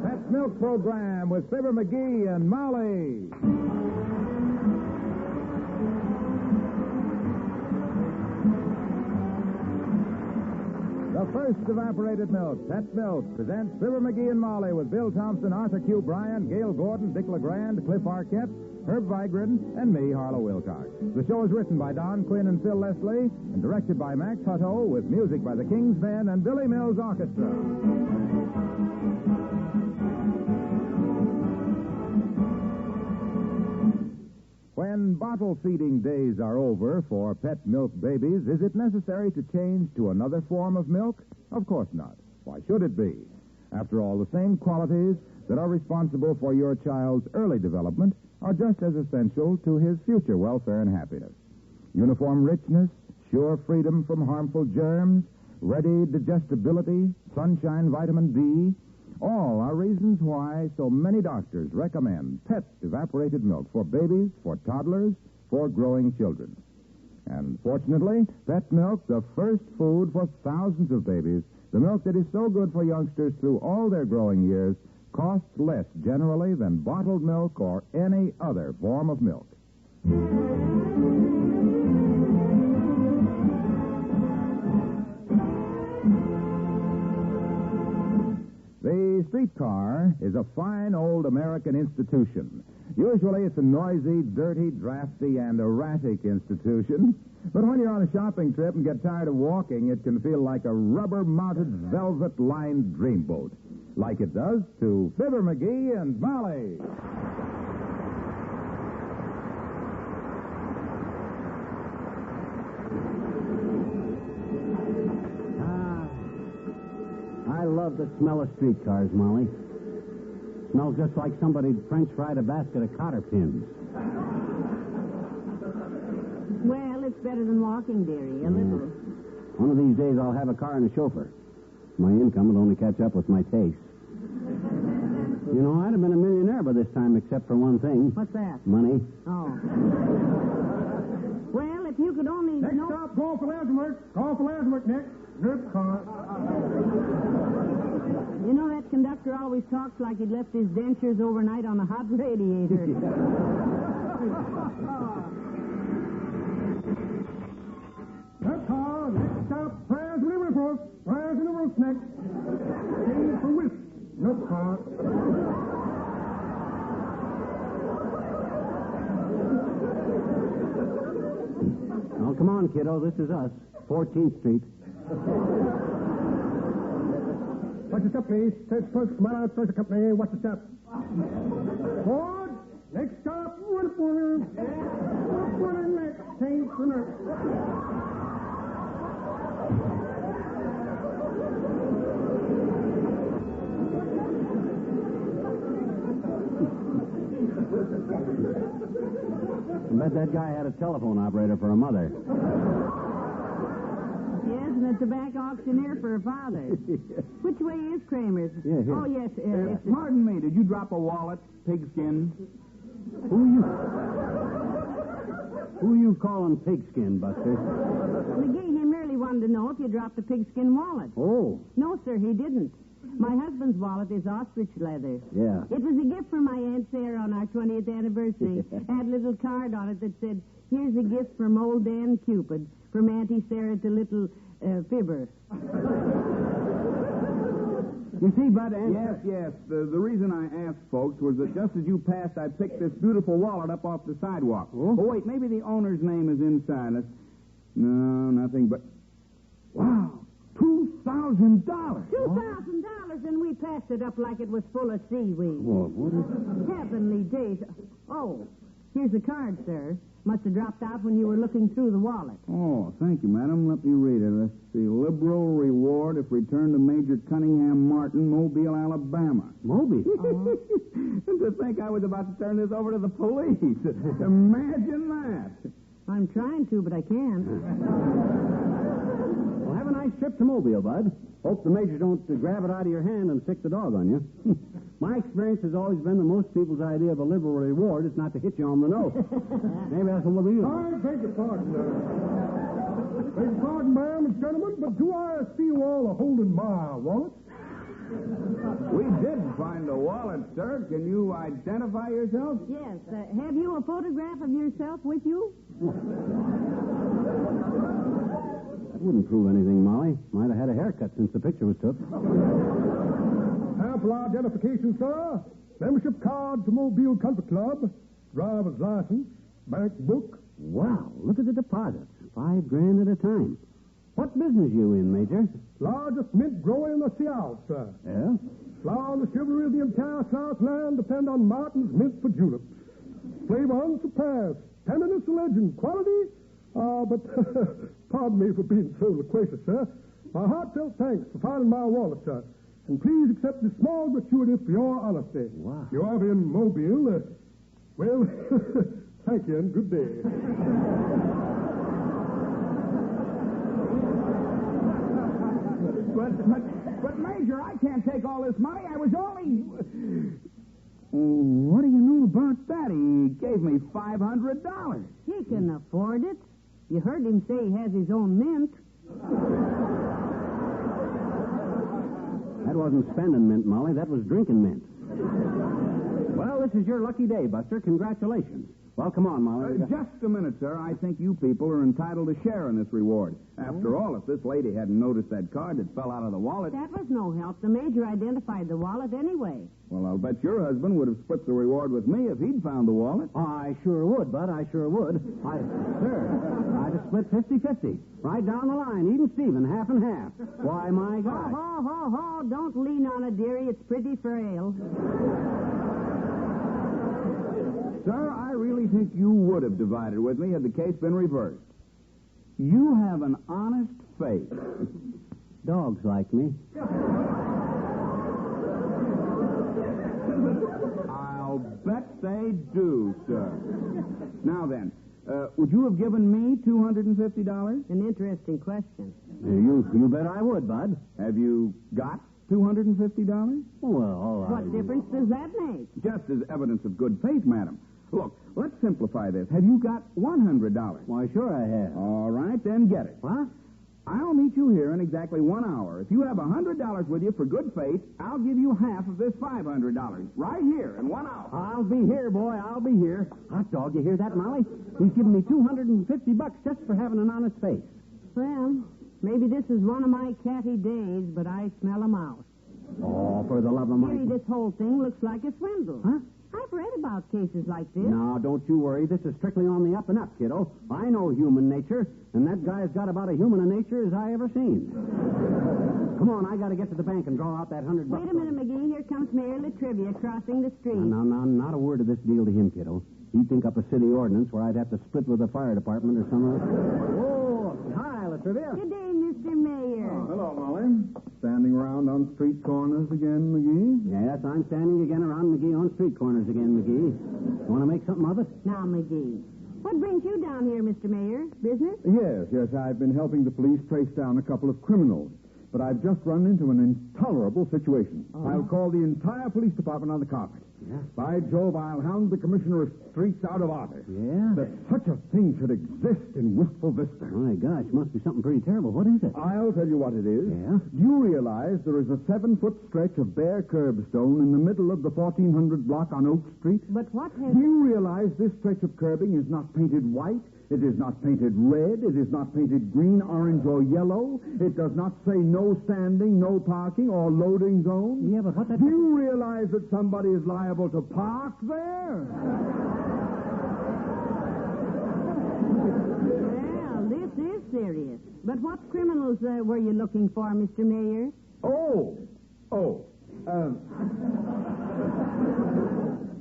Pet Milk Program with Fibber, MCGee, and Molly. The first evaporated milk, Pet Milk, presents Fibber, MCGee, and Molly with Bill Thompson, Arthur Q. Bryan, Gail Gordon, Dick LeGrand, Cliff Arquette, Herb Vigran, and me, Harlow Wilcox. The show is written by Don Quinn and Phil Leslie and directed by Max Hutto with music by the King's Men and Billy Mills Orchestra. When bottle feeding days are over for pet milk babies, is it necessary to change to another form of milk? Of course not. Why should it be? After all, the same qualities that are responsible for your child's early development are just as essential to his future welfare and happiness. Uniform richness, sure freedom from harmful germs, ready digestibility, sunshine vitamin D, all are reasons why so many doctors recommend pet evaporated milk for babies, for toddlers, for growing children. And fortunately, pet milk, the first food for thousands of babies, the milk that is so good for youngsters through all their growing years, costs less generally than bottled milk or any other form of milk. The streetcar is a fine old American institution. Usually it's a noisy, dirty, drafty, and erratic institution. But when you're on a shopping trip and get tired of walking, it can feel like a rubber-mounted, velvet-lined dreamboat. Like it does to Fibber, MCGee, and Molly. I love the smell of streetcars, Molly. Smells just like somebody French fried a basket of cotter pins. Well, it's better than walking, dearie, a little. One of these days I'll have a car and a chauffeur. My income will only catch up with my taste. You know, I'd have been a millionaire by this time, except for one thing. What's that? Money. Oh. Well, if you could only Next know... stop, call for Lansworth. Call for Lansworth next. Nerf car. You know, that conductor always talks like he'd left his dentures overnight on a hot radiator. Nerf car. Next stop, prayers and liberals. Prayers and liberals next. Change for whisk. Nerf car. Oh, come on, kiddo. This is us. 14th Street. Watch the step, please. First, smile out, first company. Watch the step. Forward. Next stop, Woodford. Woodford next. Change for Nerf. I bet that guy had a telephone operator for a mother. Yes, and a tobacco auctioneer for a father. Which way is Kramer's? Yeah, here. Oh, yes. Pardon me, did you drop a wallet, pigskin? Who you calling pigskin, Buster? MCGee, he merely wanted to know if you dropped a pigskin wallet. Oh. No, sir, he didn't. My husband's wallet is ostrich leather. Yeah. It was a gift from my Aunt Sarah on our 20th anniversary. Had a little card on it that said, "Here's a gift from old Dan Cupid, from Auntie Sarah to little Fibber." You see, Bud, Yes. The reason I asked, folks, was that just as you passed, I picked this beautiful wallet up off the sidewalk. Oh? Oh, wait, maybe the owner's name is inside. No, nothing but... Wow, $2,000. $2,000, and we passed it up like it was full of seaweed. Well, what is... Heavenly days. Oh, here's the card, sir. Must have dropped out when you were looking through the wallet. Oh, thank you, madam. Let me read it. Let's see. Liberal reward if returned to Major Cunningham Martin, Mobile, Alabama. Moby? And to think I was about to turn this over to the police. Imagine that. I'm trying to, but I can't. Well, have a nice trip to Mobile, Bud. Hope the major don't grab it out of your hand and sick the dog on you. My experience has always been that most people's idea of a liberal reward is not to hit you on the nose. Maybe that's what we'll do. I beg your pardon, sir. Beg your pardon, ma'am and gentlemen, but do I see you all a holding my wallet? We did find the wallet, sir. Can you identify yourself? Yes. Have you a photograph of yourself with you? That wouldn't prove anything, Molly. Might have had a haircut since the picture was took. Ample identification, sir. Membership card to Mobile Country Club. Driver's license. Bank book. Wow, look at the deposits. $5,000 at a time. What business you in, Major? Largest mint grower in the South, sir. Yeah? Flower and the chivalry of the entire Southland depend on Martin's mint for juleps. Flavor unsurpassed. Tenderness a legend. Quality? But pardon me for being so loquacious, sir. My heartfelt thanks for finding my wallet, sir. And please accept this small gratuity for your honesty. Wow. You are in Mobile. Well, thank you and good day. But, Major, I can't take all this money. I was only... What do you know about that? He gave me $500. He can afford it. You heard him say he has his own mint. That wasn't spending mint, Molly. That was drinking mint. Well, this is your lucky day, Buster. Congratulations. Well, come on, Molly. Just a minute, sir. I think you people are entitled to share in this reward. After all, if this lady hadn't noticed that card that fell out of the wallet... That was no help. The Major identified the wallet anyway. Well, I'll bet your husband would have split the reward with me if he'd found the wallet. I sure would, Bud. I sure would. I'd have split 50-50. Right down the line. Even Steven, half and half. Why, my gosh. Ho. Don't lean on it, dearie. It's pretty frail. Sir, I really think you would have divided with me had the case been reversed. You have an honest face. Dogs like me. I'll bet they do, sir. Now then, would you have given me $250? An interesting question. You bet I would, Bud. Have you got $250? Well, What difference does that make? Just as evidence of good faith, madam. Look, let's simplify this. Have you got $100? Why, sure I have. All right, then get it. What? I'll meet you here in exactly 1 hour. If you have $100 with you for good faith, I'll give you half of this $500 right here in 1 hour. I'll be here, boy. I'll be here. Hot dog, you hear that, Molly? He's giving me $250 just for having an honest face. Well, maybe this is one of my catty days, but I smell a mouse. Oh, for the love of Dearie, Mike. this whole thing looks like a swindle. Huh? I've read about cases like this. No, don't you worry. This is strictly on the up and up, kiddo. I know human nature, and that guy's got about as human a nature as I ever seen. Come on, I got to get to the bank and draw out that $100. Wait a minute, McGee. Here comes Mayor Latrivia crossing the street. No, not a word of this deal to him, kiddo. He'd think up a city ordinance where I'd have to split with the fire department or something. Oh, hi, Latrivia. Good day, Mr. Mayor. Hello, Molly. Standing around on street corners again, McGee? Yes, I'm standing again around McGee on street corners again, McGee. Want to make something of it? Now, McGee, what brings you down here, Mr. Mayor? Business? Yes, I've been helping the police trace down a couple of criminals. But I've just run into an intolerable situation. Oh. I'll call the entire police department on the carpet. Yeah. By Jove, I'll hound the commissioner of streets out of office. Yeah? That such a thing should exist in Wistful Vista. My gosh, must be something pretty terrible. What is it? I'll tell you what it is. Yeah? Do you realize there is a 7-foot stretch of bare curbstone in the middle of the 1400 block on Oak Street? But what has... Do you realize this stretch of curbing is not painted white? It is not painted red. It is not painted green, orange, or yellow. It does not say no standing, no parking, or loading zone. Yeah, but what that... Do you realize that somebody is liable to park there? Well, this is serious. But what criminals were you looking for, Mr. Mayor?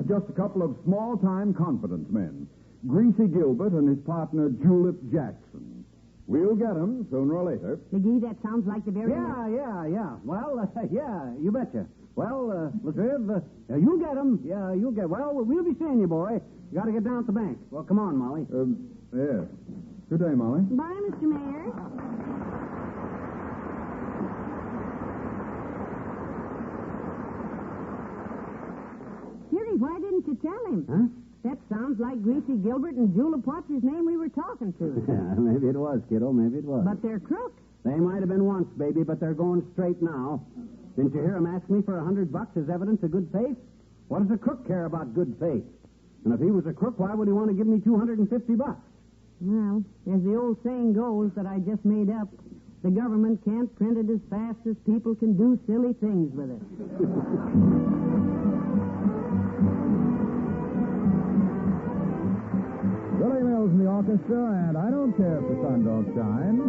Just a couple of small-time confidence men. Greasy Gilbert and his partner, Julep Jackson. We'll get them sooner or later. McGee, that sounds like the very... Yeah. Well, yeah, you betcha. Well, Latriv, you'll get them. Yeah, you'll get... Well, we'll be seeing you, boy. You got to get down at the bank. Well, come on, Molly. Yes. Good day, Molly. Bye, Mr. Mayor. Dearie, why didn't you tell him? Huh? That sounds like Greasy Gilbert and Julep, what's his name we were talking to. Yeah, maybe it was, kiddo. Maybe it was. But they're crooks. They might have been once, baby, but they're going straight now. Didn't you hear him ask me for $100 as evidence of good faith? What does a crook care about good faith? And if he was a crook, why would he want to give me $250? Well, as the old saying goes that I just made up, the government can't print it as fast as people can do silly things with it. Billy Mills in the orchestra, and I don't care if the sun don't shine.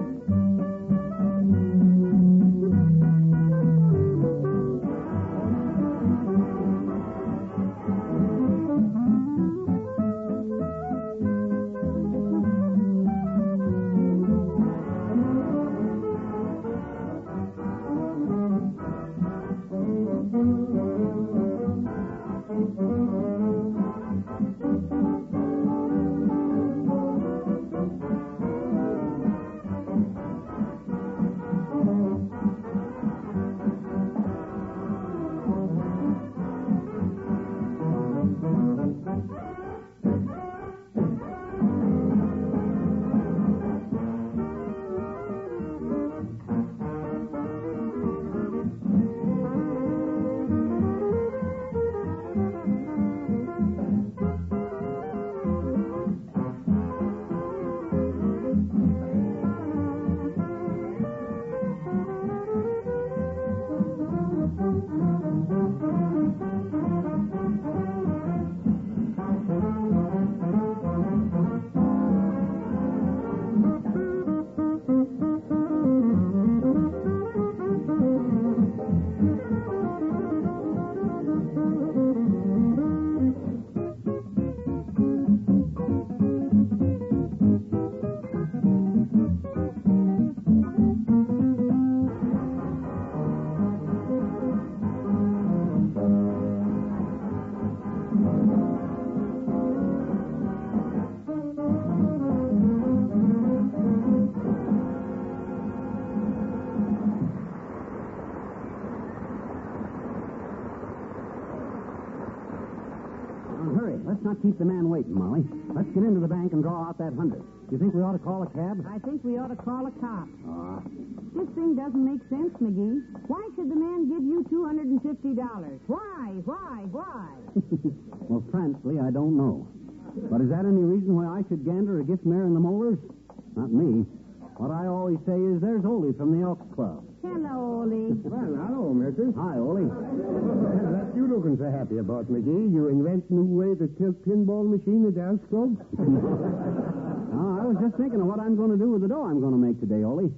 Let's not keep the man waiting, Molly. Let's get into the bank and draw out that $100. You think we ought to call a cab? I think we ought to call a cop. This thing doesn't make sense, McGee. Why should the man give you $250? Why? Well, frankly, I don't know. But is that any reason why I should gander a gift mare in the molars? Not me. What I always say is there's Ole from the Elks Club. Hello, Ole. Well, hello, missus. Hi, Ole. That's you looking so happy about, McGee. You invent new way to tilt pinball machine at the Elks Club? I was just thinking of what I'm going to do with the dough I'm going to make today, Ole.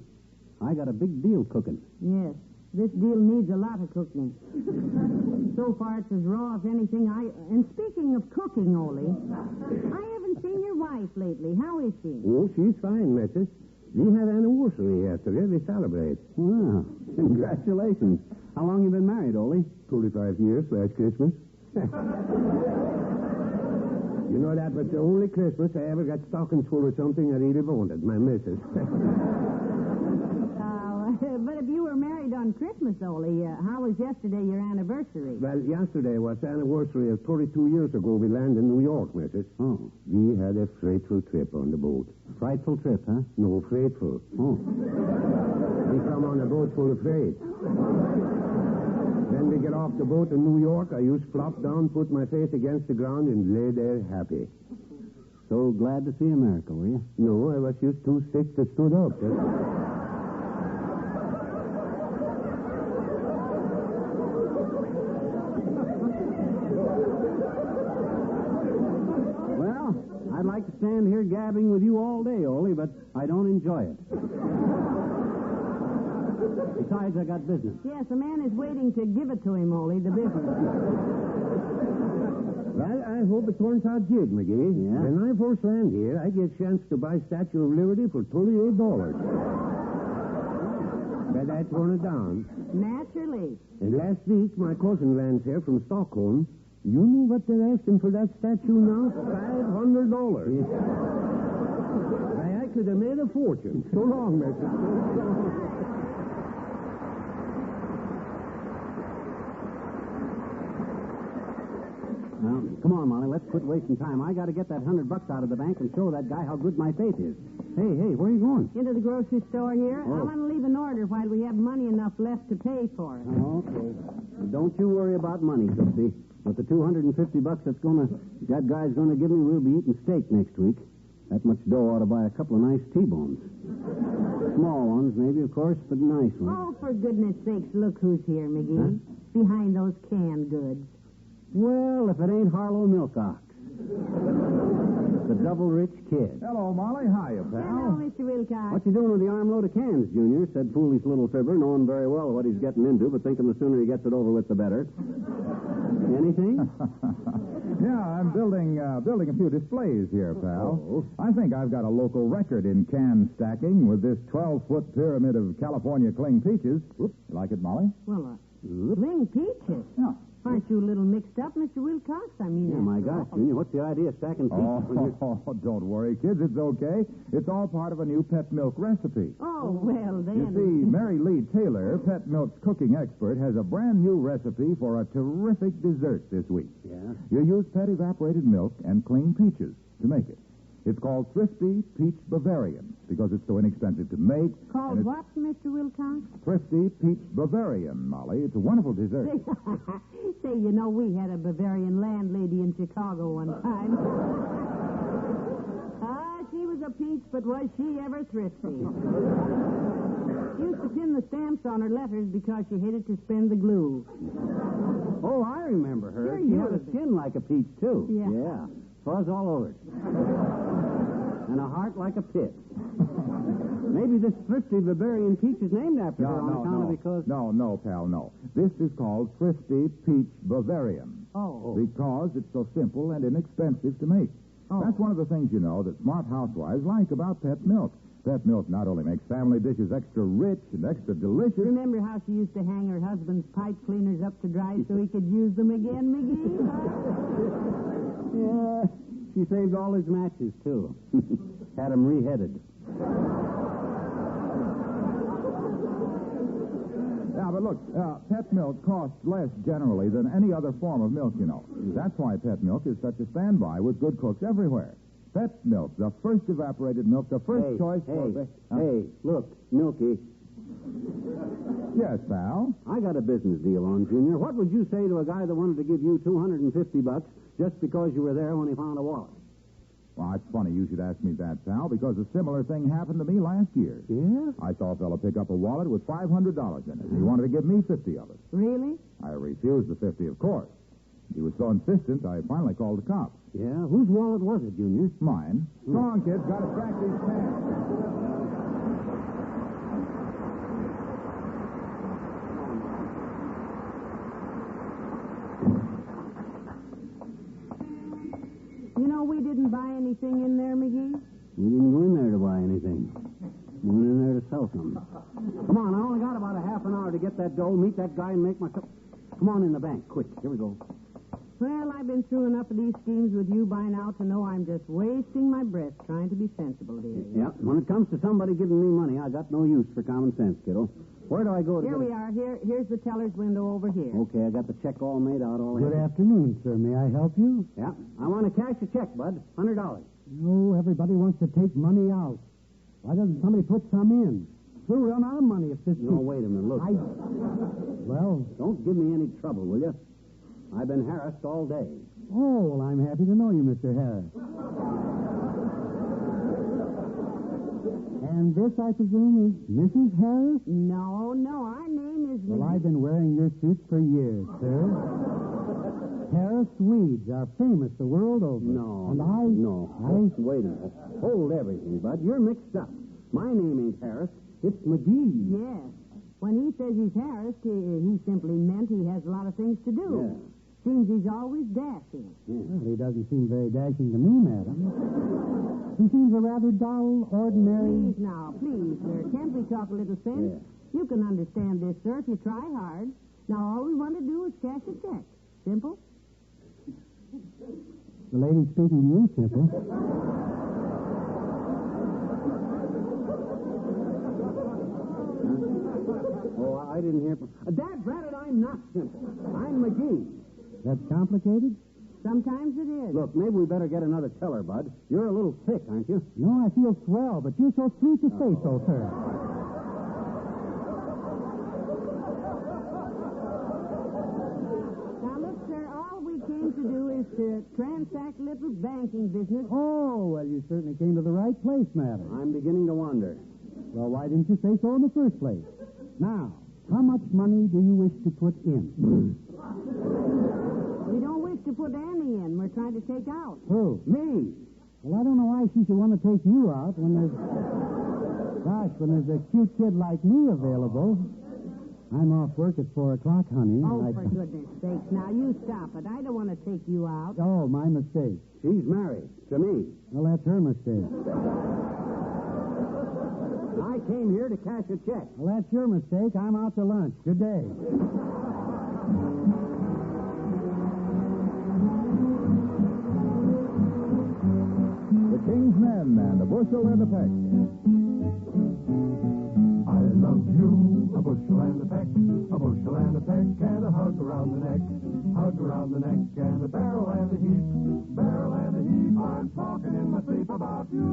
I got a big deal cooking. Yes, this deal needs a lot of cooking. So far, it's as raw as anything And speaking of cooking, Ole, I haven't seen your wife lately. How is she? Oh, she's fine, missus. We had anniversary yesterday. We celebrate. Wow. Congratulations. How long you been married, Ole? 45 years last Christmas. You know, that was the only Christmas I ever got stockings full of something I really wanted, my missus. But if you were married on Christmas, Ole, how was yesterday your anniversary? Well, yesterday was the anniversary of 32 years ago we landed in New York, missus. Oh. We had a frightful trip on the boat. Frightful trip, huh? No, frightful. Oh. We come on a boat full of freight. Then we get off the boat in New York. I used flop down, put my face against the ground, and lay there happy. So glad to see America, were you? No, I was just too sick to stood up. Well, I'd like to stand here gabbing with you all day, Ole, but I don't enjoy it. Besides, I got business. Yes, a man is waiting to give it to him, Ole, the business. Well, I hope it turns out good, McGee. Yeah? When I first land here, I get a chance to buy Statue of Liberty for $28. But I turn it down. Naturally. And last week, my cousin lands here from Stockholm. You know what they're asking for that statue now? $500. Why, I could have made a fortune. So long, mister. Well, come on, Molly. Let's quit wasting time. I got to get that $100 out of the bank and show that guy how good my faith is. Hey, where are you going? Into the grocery store here. Oh. I want to leave an order while we have money enough left to pay for it. Oh, okay. Don't you worry about money, Tootsie. With the $250 that guy's gonna give me, we'll be eating steak next week. That much dough ought to buy a couple of nice T-bones. Small ones, maybe, of course, but nice ones. Oh, for goodness sakes, look who's here, McGee. Behind those canned goods. Well, if it ain't Harlow Milk Ox. The double-rich kid. Hello, Molly. Hiya, Hello, pal. Mr. Wilcox. What you doing with the armload of cans, Junior? Said foolish little Fibber, knowing very well what he's getting into, but thinking the sooner he gets it over with, the better. Anything? Yeah, I'm building a few displays here, pal. Oh. I think I've got a local record in can stacking with this 12-foot pyramid of California cling peaches. You like it, Molly? Well, Ling peaches. Yeah. Aren't you a little mixed up, Mr. Wilcox? I mean, Oh, my gosh, Junior, what's the idea of stacking peaches when you're... Oh, don't worry, kids. It's okay. It's all part of a new pet milk recipe. Oh, well, then. You see, Mary Lee Taylor, Pet Milk's cooking expert, has a brand new recipe for a terrific dessert this week. Yeah? You use pet evaporated milk and clean peaches to make it. It's called Thrifty Peach Bavarian because it's so inexpensive to make. Called what, Mr. Wilcox? Thrifty Peach Bavarian, Molly. It's a wonderful dessert. Say, you know, we had a Bavarian landlady in Chicago one time. She was a peach, but was she ever thrifty? Used to pin the stamps on her letters because she hated to spend the glue. Oh, I remember her. Sure She you had a did. skin like a peach, too. Yeah. Fuzz all over it. And a heart like a pit. Maybe this thrifty Bavarian peach is named after her on account of because... No, pal, no. This is called Thrifty Peach Bavarian. Oh. Because it's so simple and inexpensive to make. Oh. That's one of the things, you know, that smart housewives like about pet milk. Pet milk not only makes family dishes extra rich and extra delicious... Remember how she used to hang her husband's pipe cleaners up to dry so he could use them again, McGee? Yeah, she saved all his matches, too. Had them reheaded. Yeah, but look, pet milk costs less generally than any other form of milk, you know. That's why pet milk is such a standby with good cooks everywhere. Pet milk, the first evaporated milk, the first choice for... Hey, look, Milky, Yes, pal. I got a business deal on, Junior. What would you say to a guy that wanted to give you $250 just because you were there when he found a wallet? Well, it's funny you should ask me that, pal, because a similar thing happened to me last year. Yeah? I saw a fellow pick up a wallet with $500 in it. He wanted to give me 50 of it. Really? I refused the 50, of course. He was so insistent, I finally called the cops. Yeah? Whose wallet was it, Junior? Mine. Come on, kids. Got to track these cans. You know, we didn't buy anything in there, McGee. We didn't go in there to buy anything. We went in there to sell something. Come on, I only got about a half an hour to get that dough, meet that guy, and make myself... Come on in the bank, quick. Here we go. Well, I've been through enough of these schemes with you by now to know I'm just wasting my breath trying to be sensible, dear. Yeah, when it comes to somebody giving me money, I got no use for common sense, kiddo. Where do I go to Here get we are. Here's the teller's window over here. Okay, I got the check all made out. Good afternoon, sir. May I help you? Yeah, I want to cash a check, bud. $100. No, everybody wants to take money out. Why doesn't somebody put some in? We'll run our money if this... No, wait a minute. Look, Well, don't give me any trouble, will you? I've been harassed all day. well, I'm happy to know you, Mr. Harris. And this, I presume, is Mrs. Harris? No, our name is... Well, I've been wearing your suit for years, sir. Harris Weeds are famous the world over. No. And Wait a minute. Hold everything, bud. You're mixed up. My name ain't Harris. It's McGee. Yes. When he says he's harassed, he simply meant he has a lot of things to do. Yeah. Seems he's always dashing. Well, he doesn't seem very dashing to me, madam. He seems a rather dull, ordinary... Please now, please, sir. Can't we talk a little sense? Yeah. You can understand this, sir, if you try hard. Now, all we want to do is cash a check. Simple? The lady speaking to you, simple. Oh, I didn't hear from... Dad, Bradford, I'm not simple. I'm McGee. That's complicated? Sometimes it is. Look, maybe we better get another teller, Bud. You're a little thick, aren't you? No, I feel swell, but you're so sweet to say so, sir. Now, look, sir, all we came to do is to transact little banking business. Oh, well, you certainly came to the right place, Matter. I'm beginning to wonder. Well, why didn't you say so in the first place? Now, how much money do you wish to put in? We don't wish to put Annie in. We're trying to take out. Who? Me! Well, I don't know why she should want to take you out when there's... Gosh, when there's a cute kid like me available. I'm off work at 4 o'clock, honey. Oh, for goodness sakes. Now, you stop it. I don't want to take you out. Oh, my mistake. She's married to me. Well, that's her mistake. I came here to cash a check. Well, that's your mistake. I'm out to lunch. Good day. The King's Men and a bushel and a peck. I love you, a bushel and a peck, a bushel and a peck, and a hug around the neck, and a barrel and a heap, I'm talking in my sleep about you.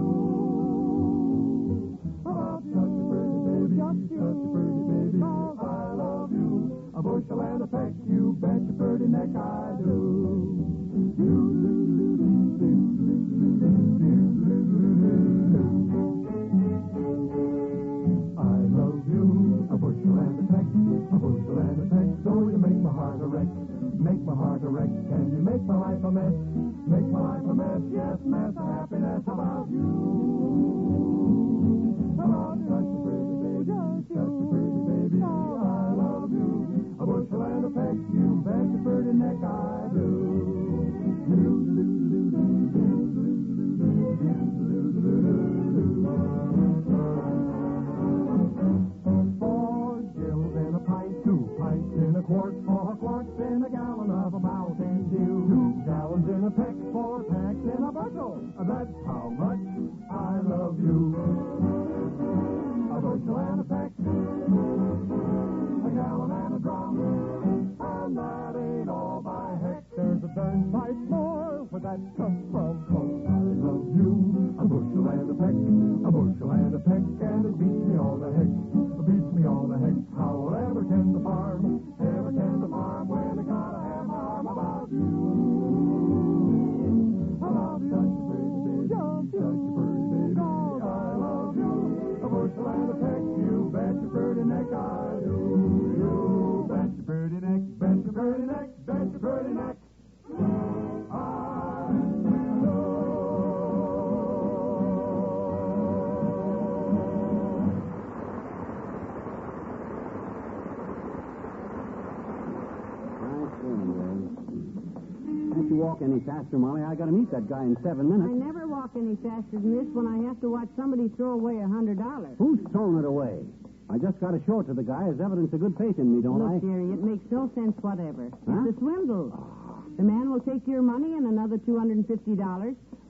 About such a pretty baby, such a pretty baby, I love you, a bushel and a peck, you bet your pretty neck I do. I love you, a bushel and a peck, so you make my heart a wreck, and you make my life a mess, yes, mess of happiness about you. About such a pretty baby, I love you, a bushel and a peck, you bet your pretty neck I do. Four gills in a pint, 2 pints in a quart, 4 quarts in a gallon of a Mountain Dew, 2 gallons in a peck, 4 packs in a bushel. That's how much I love you. A bushel and a peck, a gallon and a drum, and that ain't all by heck. There's a darn sight more where that comes from. I love you, a bushel and a peck, and it beats me all the heck. However can the farm, when I gotta have my arm about you. About such a pretty baby, I love you, a bushel and a peck, you bet your pretty neck I do. You bet your pretty neck, bet your pretty neck, bet your pretty neck. Can't you walk any faster, Molly? I got to meet that guy in 7 minutes. I never walk any faster than this when I have to watch somebody throw away $100. Who's thrown it away? I just got to show it to the guy as evidence of good faith in me, don't I? Look, dearie, it makes no sense whatever. Huh? It's a swindle. The man will take your money and another $250,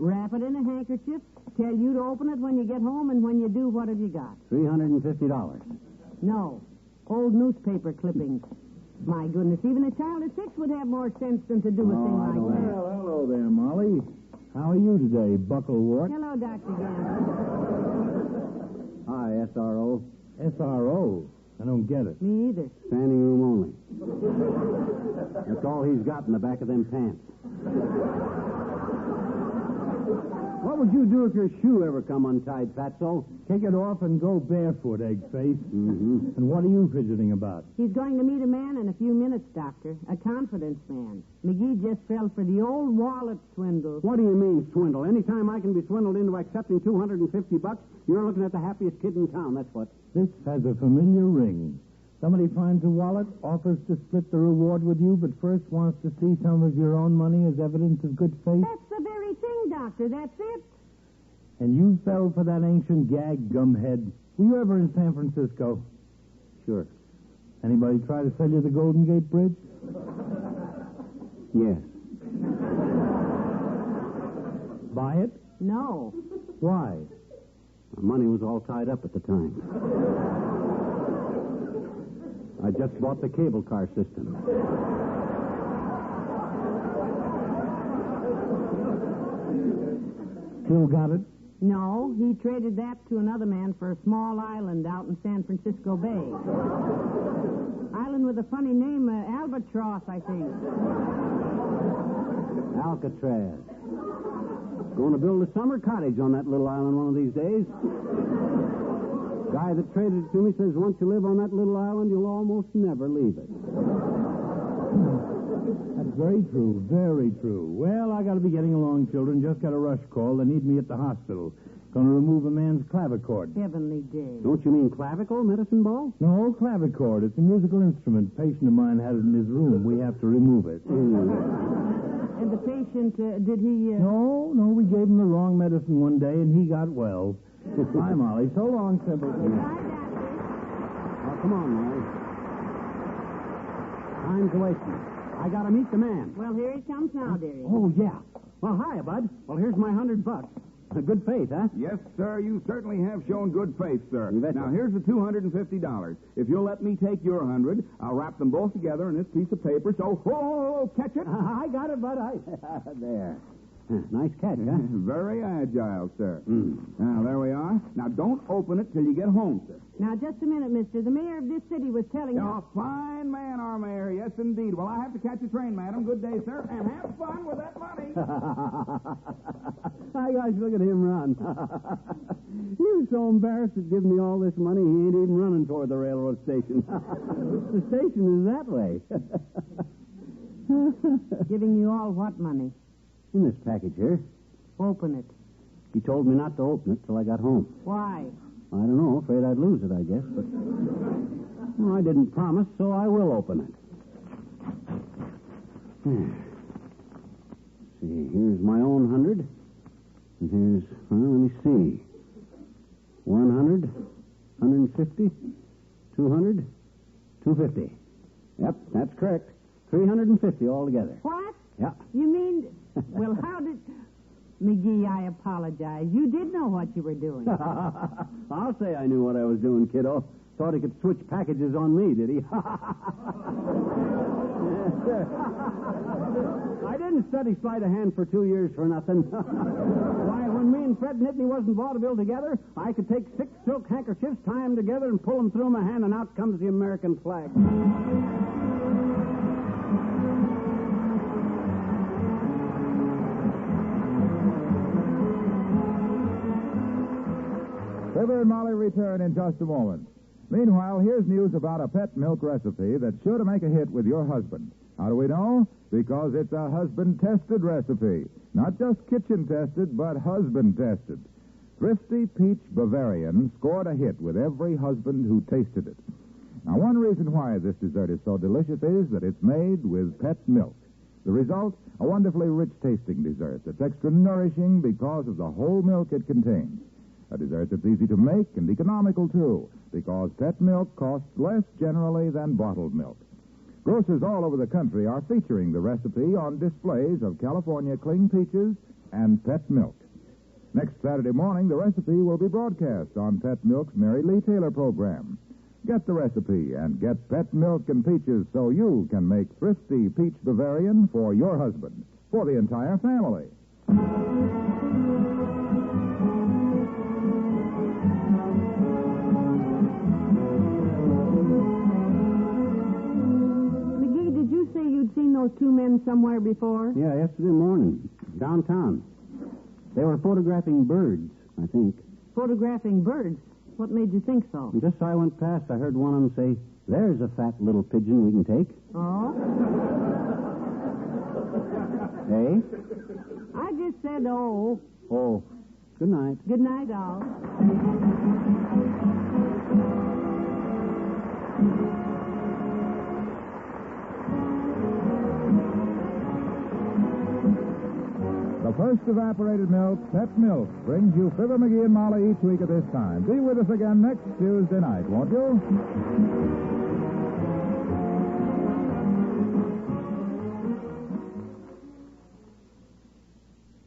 wrap it in a handkerchief, tell you to open it when you get home, and when you do, what have you got? $350. No. Old newspaper clippings. My goodness, even a child of 6 would have more sense than to do a thing like that. Well, hello there, Molly. How are you today, Bucklewart? Hello, Dr. Gamble. Hi, SRO. SRO? I don't get it. Me either. Standing room only. That's all he's got in the back of them pants. What would you do if your shoe ever come untied, Fatso? Kick it off and go barefoot, Eggface. Mm-hmm. And what are you fidgeting about? He's going to meet a man in a few minutes, Doctor. A confidence man. McGee just fell for the old wallet swindle. What do you mean, swindle? Anytime I can be swindled into accepting $250, you're looking at the happiest kid in town, that's what. This has a familiar ring. Somebody finds a wallet, offers to split the reward with you, but first wants to see some of your own money as evidence of good faith? That's the very thing, Doctor. That's it. And you fell for that ancient gag, gumhead. Were you ever in San Francisco? Sure. Anybody try to sell you the Golden Gate Bridge? Yes. Buy it? No. Why? My money was all tied up at the time. I just bought the cable car system. still got it? No, he traded that to another man for a small island out in San Francisco Bay. Island with a funny name, Albatross, I think. Alcatraz. Going to build a summer cottage on that little island one of these days. Guy that traded it to me says once you live on that little island, you'll almost never leave it. That's very true, very true. Well, I got to be getting along, children. Just got a rush call. They need me at the hospital. Going to remove a man's clavichord. Heavenly day. Don't you mean clavicle, medicine ball? No, clavichord. It's a musical instrument. A patient of mine has it in his room. We have to remove it. And the patient, did he... No, we gave him the wrong medicine one day, and he got well. Bye, Molly. So long, Fibber. Bye, Doctor. Oh, come on, Molly. Time's wasting. I got to meet the man. Well, here he comes now, dearie. Oh, yeah. Well, hiya, bud. Well, here's my $100. Good faith, huh? Yes, sir, you certainly have shown good faith, sir. You betcha. Now, here's the $250. If you'll let me take your 100, I'll wrap them both together in this piece of paper, so, catch it. I got it, bud. There. Nice catch, huh? Very agile, sir. Now, there we are. Now, don't open it till you get home, sir. Now, just a minute, mister. The mayor of this city was telling You're us... a fine man, our mayor. Yes, indeed. Well, I have to catch a train, madam. Good day, sir, and have fun with that money. Hi, guys, look at him run. He was so embarrassed at giving me all this money, he ain't even running toward the railroad station. The station is that way. Giving you all what money? In this package here. Open it. He told me not to open it till I got home. Why? I don't know. Afraid I'd lose it, I guess. But well, I didn't promise, so I will open it. See, here's my own 100. And here's, well, let me see. 100, 150, 200, 250. Yep, that's correct. 350 altogether. What? Yeah. You mean... Well, how did... McGee, I apologize. You did know what you were doing. I'll say I knew what I was doing, kiddo. Thought he could switch packages on me, did he? Yes, sir. I didn't study sleight of hand for 2 years for nothing. Why, when me and Fred Nittany wasn't vaudeville together, I could take 6 silk handkerchiefs, tie them together, and pull them through my hand, and out comes the American flag. Fibber and Molly return in just a moment. Meanwhile, here's news about a pet milk recipe that's sure to make a hit with your husband. How do we know? Because it's a husband-tested recipe. Not just kitchen-tested, but husband-tested. Thrifty Peach Bavarian scored a hit with every husband who tasted it. Now, one reason why this dessert is so delicious is that it's made with pet milk. The result, a wonderfully rich-tasting dessert that's extra nourishing because of the whole milk it contains. A dessert that's easy to make and economical, too, because pet milk costs less generally than bottled milk. Grocers all over the country are featuring the recipe on displays of California cling peaches and pet milk. Next Saturday morning, the recipe will be broadcast on Pet Milk's Mary Lee Taylor program. Get the recipe and get pet milk and peaches so you can make Thrifty Peach Bavarian for your husband, for the entire family. Seen those two men somewhere before? Yeah, yesterday morning, downtown. They were photographing birds, I think. Photographing birds? What made you think so? And just as I went past, I heard one of them say, "There's a fat little pigeon we can take." Oh? Hey? I just said, oh. Oh. Good night. Good night, all. The first evaporated milk, Pet Milk, brings you Fibber, McGee, and Molly each week at this time. Be with us again next Tuesday night, won't you?